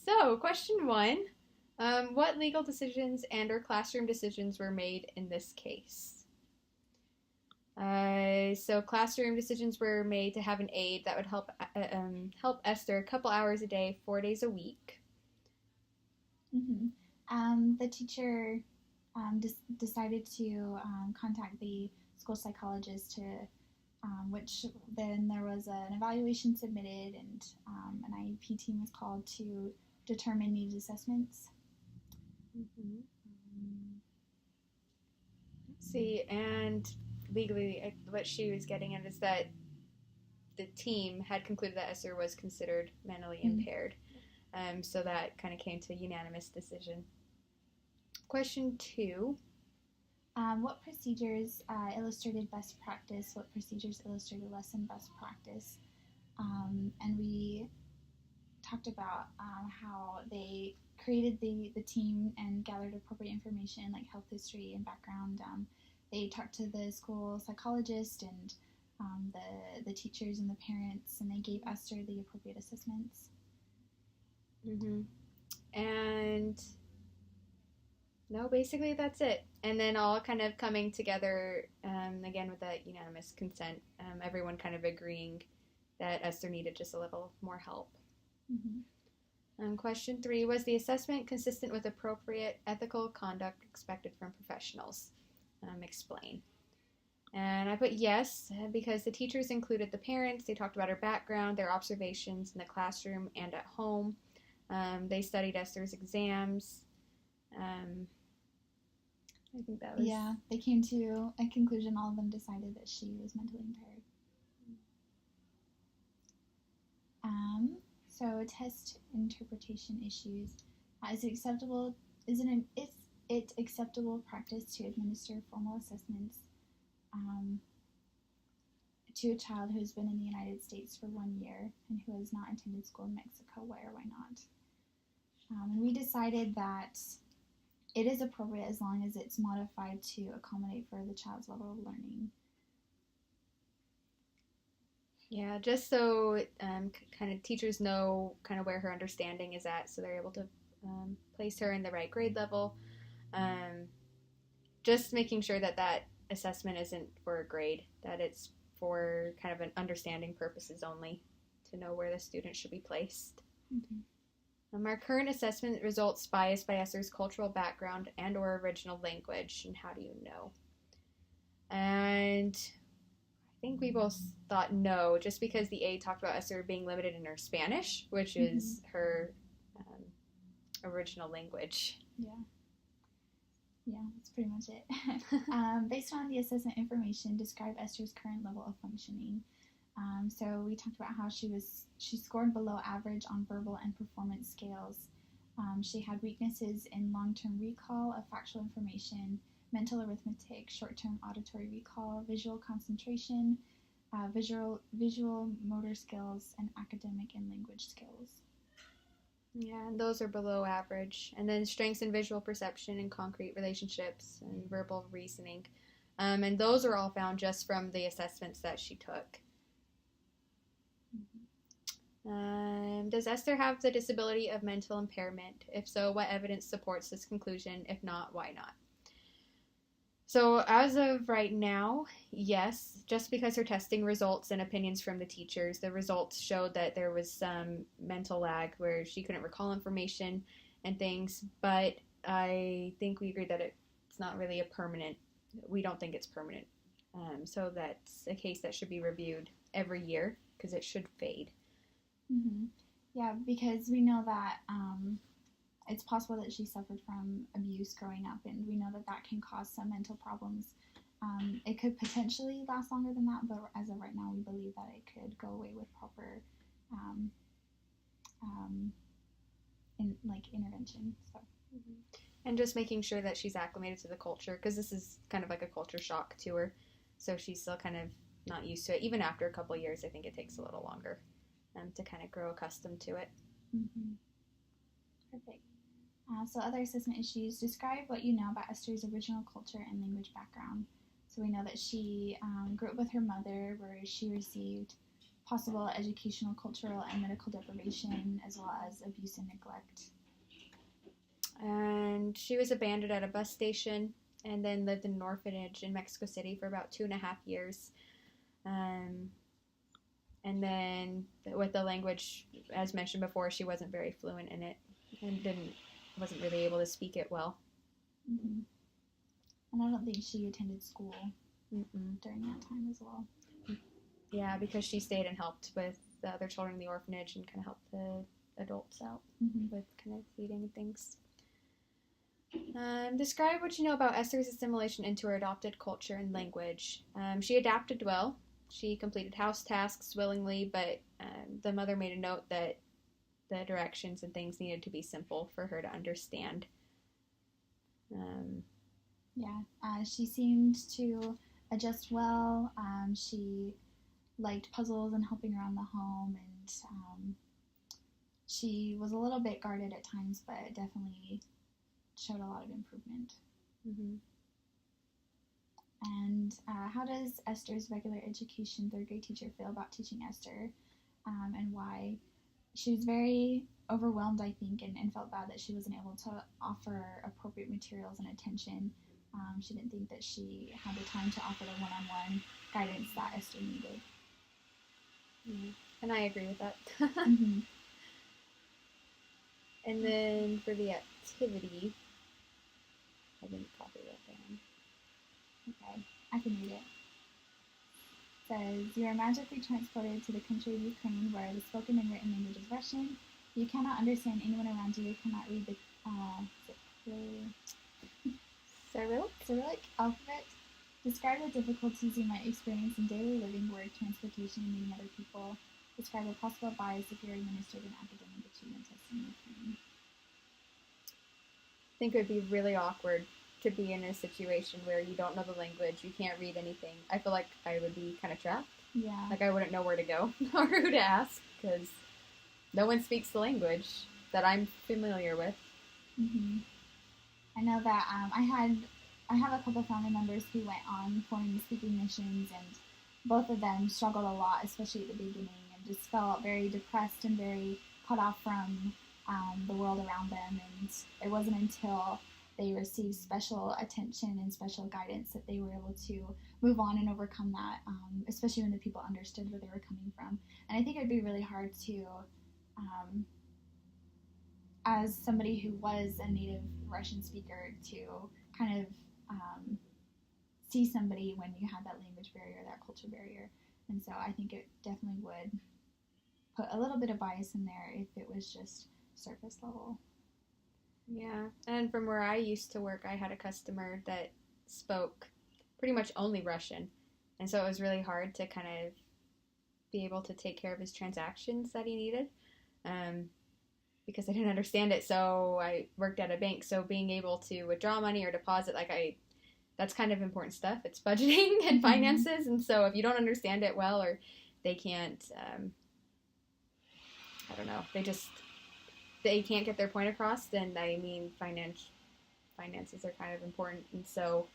So, question one. What legal decisions and or classroom decisions were made in this case? So classroom decisions were made to have an aide that would help Esther a couple hours a day, 4 days a week. The teacher decided to contact the school psychologist to which then there was an evaluation submitted and an IEP team was called to determine needs assessments. Let's see, and legally what she was getting at is that the team had concluded that Esther was considered mentally impaired. So that kind of came to a unanimous decision. Question two. What procedures illustrated best practice? What procedures illustrated lesson best practice? And we talked about how they created the team and gathered appropriate information like health history and background. They talked to the school psychologist and the teachers and the parents, and they gave Esther the appropriate assessments. And no, basically that's it. And then all kind of coming together, again with that unanimous consent, everyone kind of agreeing that Esther needed just a little more help. Question three, was the assessment consistent with appropriate ethical conduct expected from professionals? Explain. And I put yes, because the teachers included the parents. They talked about her background, their observations in the classroom and at home. They studied Esther's exams. I think that was... Yeah, they came to a conclusion. All of them decided that she was mentally impaired. So test interpretation issues. Is it acceptable practice to administer formal assessments to a child who has been in the United States for 1 year and who has not attended school in Mexico? Why or why not? And we decided that it is appropriate as long as it's modified to accommodate for the child's level of learning. Yeah, just so kind of teachers know kind of where her understanding is at, so they're able to place her in the right grade level. Just making sure that that assessment isn't for a grade, that it's for kind of an understanding purposes only, to know where the student should be placed. Our current assessment results biased by Esther's cultural background and or original language, and how do you know? And I think we both thought no, just because the aide talked about Esther being limited in her Spanish, which is her original language. Yeah, that's pretty much it. Based on the assessment information, describe Esther's current level of functioning. So we talked about how she scored below average on verbal and performance scales. She had weaknesses in long-term recall of factual information, mental arithmetic, short-term auditory recall, visual concentration, visual motor skills, and academic and language skills. Yeah, and those are below average. And then strengths in visual perception and concrete relationships and verbal reasoning. And those are all found just from the assessments that she took. Does Esther have the disability of mental impairment? If so, what evidence supports this conclusion? If not, why not? So as of right now, yes, just because her testing results and opinions from the teachers, the results showed that there was some mental lag where she couldn't recall information and things, but I think we agreed that it's not really we don't think it's permanent. So that's a case that should be reviewed every year because it should fade. Yeah, because we know that it's possible that she suffered from abuse growing up, and we know that that can cause some mental problems. It could potentially last longer than that, but as of right now, we believe that it could go away with proper intervention. So. And just making sure that she's acclimated to the culture, because this is kind of like a culture shock to her, so she's still kind of not used to it. Even after a couple of years, I think it takes a little longer to kind of grow accustomed to it. Perfect. So other assessment issues. Describe what you know about Esther's original culture and language background. So we know that she grew up with her mother, where she received possible educational, cultural, and medical deprivation, as well as abuse and neglect. And she was abandoned at a bus station and then lived in an orphanage in Mexico City for about 2.5 years. And then with the language, as mentioned before, she wasn't very fluent in it and wasn't really able to speak it well. Mm-hmm. And I don't think she attended school during that time as well. Yeah, because she stayed and helped with the other children in the orphanage and kind of helped the adults out with kind of feeding and things. Describe what you know about Esther's assimilation into her adopted culture and language. She adapted well. She completed house tasks willingly, but the mother made a note that the directions and things needed to be simple for her to understand. She seemed to adjust well. She liked puzzles and helping around the home, and she was a little bit guarded at times, but definitely showed a lot of improvement. Mm-hmm. And how does Esther's regular education third grade teacher feel about teaching Esther, and why? She was very overwhelmed, I think, and felt bad that she wasn't able to offer appropriate materials and attention. She didn't think that she had the time to offer the one-on-one guidance that Esther needed. Mm-hmm. And I agree with that. Mm-hmm. And then for the activity, I didn't copy that down. Okay, I can read it. It says, you are magically transported to the country of Ukraine where the spoken and written language is Russian. You cannot understand anyone around you. You cannot read the Cyrillic alphabet. Describe the difficulties you might experience in daily living, work, transportation, and meeting other people. Describe a possible bias if you're administered an academic achievement test in Ukraine. I think it would be really awkward to be in a situation where you don't know the language, you can't read anything. I feel like I would be kind of trapped. Yeah. Like I wouldn't know where to go or who to ask because no one speaks the language that I'm familiar with. Mm-hmm. I know that I have a couple family members who went on foreign speaking missions, and both of them struggled a lot, especially at the beginning, and just felt very depressed and very cut off from the world around them. And it wasn't until they received special attention and special guidance that they were able to move on and overcome that, especially when the people understood where they were coming from. And I think it would be really hard to, as somebody who was a native Russian speaker, to kind of see somebody when you had that language barrier, that culture barrier. And so I think it definitely would put a little bit of bias in there if it was just surface level. Yeah, and from where I used to work, I had a customer that spoke pretty much only Russian. And so it was really hard to kind of be able to take care of his transactions that he needed because I didn't understand it. So I worked at a bank, so being able to withdraw money or deposit, that's kind of important stuff. It's budgeting and finances, and so if you don't understand it well, or they can't, I don't know, they can't get their point across, then finances are kind of important. And so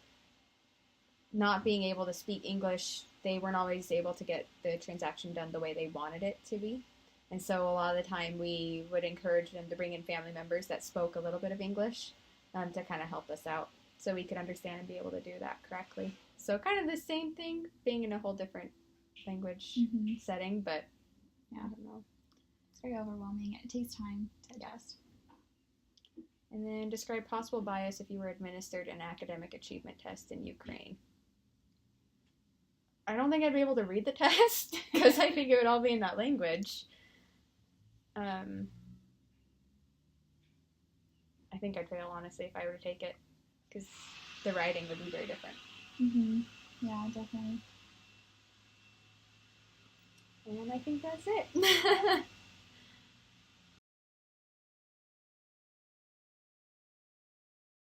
not being able to speak English, they weren't always able to get the transaction done the way they wanted it to be. And so a lot of the time we would encourage them to bring in family members that spoke a little bit of English to kind of help us out so we could understand and be able to do that correctly. So kind of the same thing, being in a whole different language setting, but yeah, I don't know. It's very overwhelming. It takes time to adjust. And then describe possible bias if you were administered an academic achievement test in Ukraine. I don't think I'd be able to read the test because I think it would all be in that language. I think I'd fail, honestly, if I were to take it because the writing would be very different. Yeah, definitely. And I think that's it.